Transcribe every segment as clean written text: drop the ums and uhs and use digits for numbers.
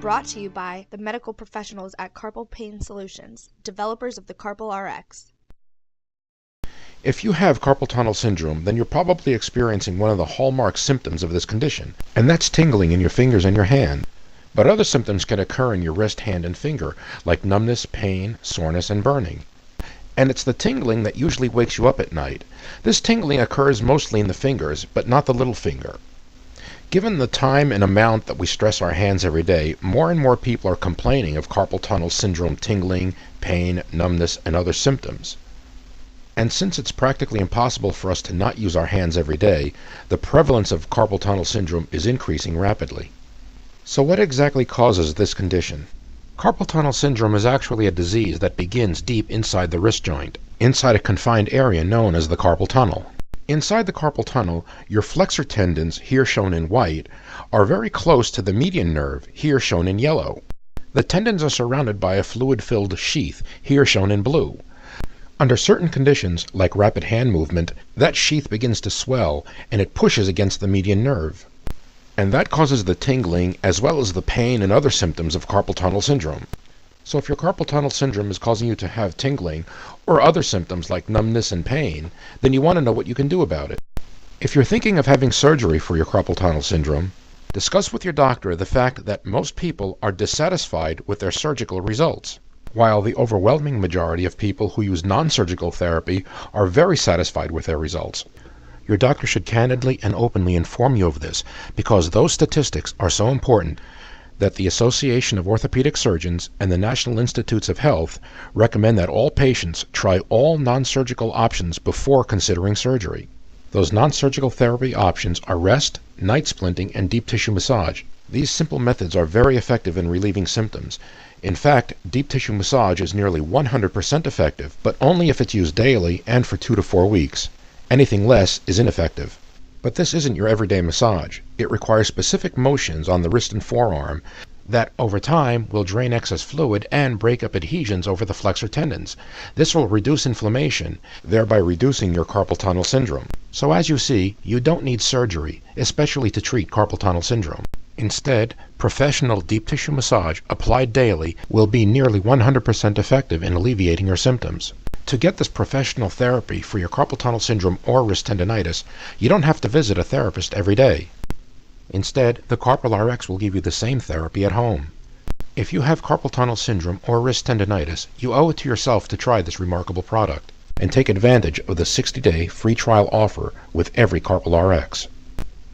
Brought to you by the medical professionals at Carpal Pain Solutions, developers of the Carpal RX. If you have carpal tunnel syndrome, then you're probably experiencing one of the hallmark symptoms of this condition, and that's tingling in your fingers and your hand. But other symptoms can occur in your wrist, hand, and finger, like numbness, pain, soreness, and burning. And it's the tingling that usually wakes you up at night. This tingling occurs mostly in the fingers, but not the little finger. Given the time and amount that we stress our hands every day, more and more people are complaining of carpal tunnel syndrome tingling, pain, numbness, and other symptoms. And since it's practically impossible for us to not use our hands every day, the prevalence of carpal tunnel syndrome is increasing rapidly. So what exactly causes this condition? Carpal tunnel syndrome is actually a disease that begins deep inside the wrist joint, inside a confined area known as the carpal tunnel. Inside the carpal tunnel, your flexor tendons, here shown in white, are very close to the median nerve, here shown in yellow. The tendons are surrounded by a fluid-filled sheath, here shown in blue. Under certain conditions, like rapid hand movement, that sheath begins to swell and it pushes against the median nerve. And that causes the tingling as well as the pain and other symptoms of carpal tunnel syndrome. So if your carpal tunnel syndrome is causing you to have tingling or other symptoms like numbness and pain, then you want to know what you can do about it. If you're thinking of having surgery for your carpal tunnel syndrome, discuss with your doctor the fact that most people are dissatisfied with their surgical results, while the overwhelming majority of people who use non-surgical therapy are very satisfied with their results. Your doctor should candidly and openly inform you of this, because those statistics are so important that the Association of Orthopedic Surgeons and the National Institutes of Health recommend that all patients try all non-surgical options before considering surgery. Those non-surgical therapy options are rest, night splinting, and deep tissue massage. These simple methods are very effective in relieving symptoms. In fact, deep tissue massage is nearly 100% effective, but only if it's used daily and for 2 to 4 weeks. Anything less is ineffective. But this isn't your everyday massage. It requires specific motions on the wrist and forearm that, over time, will drain excess fluid and break up adhesions over the flexor tendons. This will reduce inflammation, thereby reducing your carpal tunnel syndrome. So as you see, you don't need surgery, especially to treat carpal tunnel syndrome. Instead, professional deep tissue massage applied daily will be nearly 100% effective in alleviating your symptoms. To get this professional therapy for your carpal tunnel syndrome or wrist tendonitis, you don't have to visit a therapist every day. Instead, the Carpal RX will give you the same therapy at home. If you have carpal tunnel syndrome or wrist tendonitis, you owe it to yourself to try this remarkable product and take advantage of the 60-day free trial offer with every Carpal RX.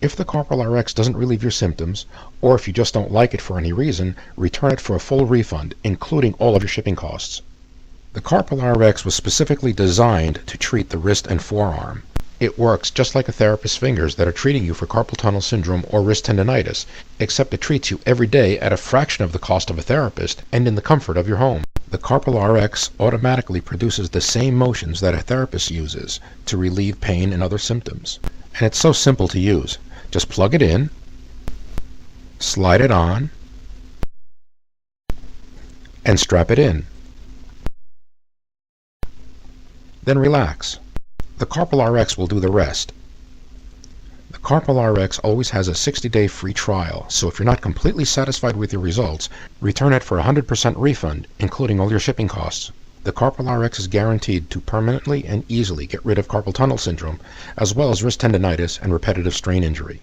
If the Carpal RX doesn't relieve your symptoms, or if you just don't like it for any reason, return it for a full refund, including all of your shipping costs. The Carpal RX was specifically designed to treat the wrist and forearm. It works just like a therapist's fingers that are treating you for carpal tunnel syndrome or wrist tendonitis, except it treats you every day at a fraction of the cost of a therapist and in the comfort of your home. The Carpal RX automatically produces the same motions that a therapist uses to relieve pain and other symptoms. And it's so simple to use. Just plug it in, slide it on, and strap it in. Then relax. The Carpal RX will do the rest. The Carpal RX always has a 60-day free trial, so if you're not completely satisfied with your results, return it for a 100% refund, including all your shipping costs. The Carpal RX is guaranteed to permanently and easily get rid of carpal tunnel syndrome, as well as wrist tendonitis and repetitive strain injury.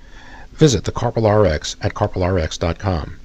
Visit the Carpal RX at carpalrx.com.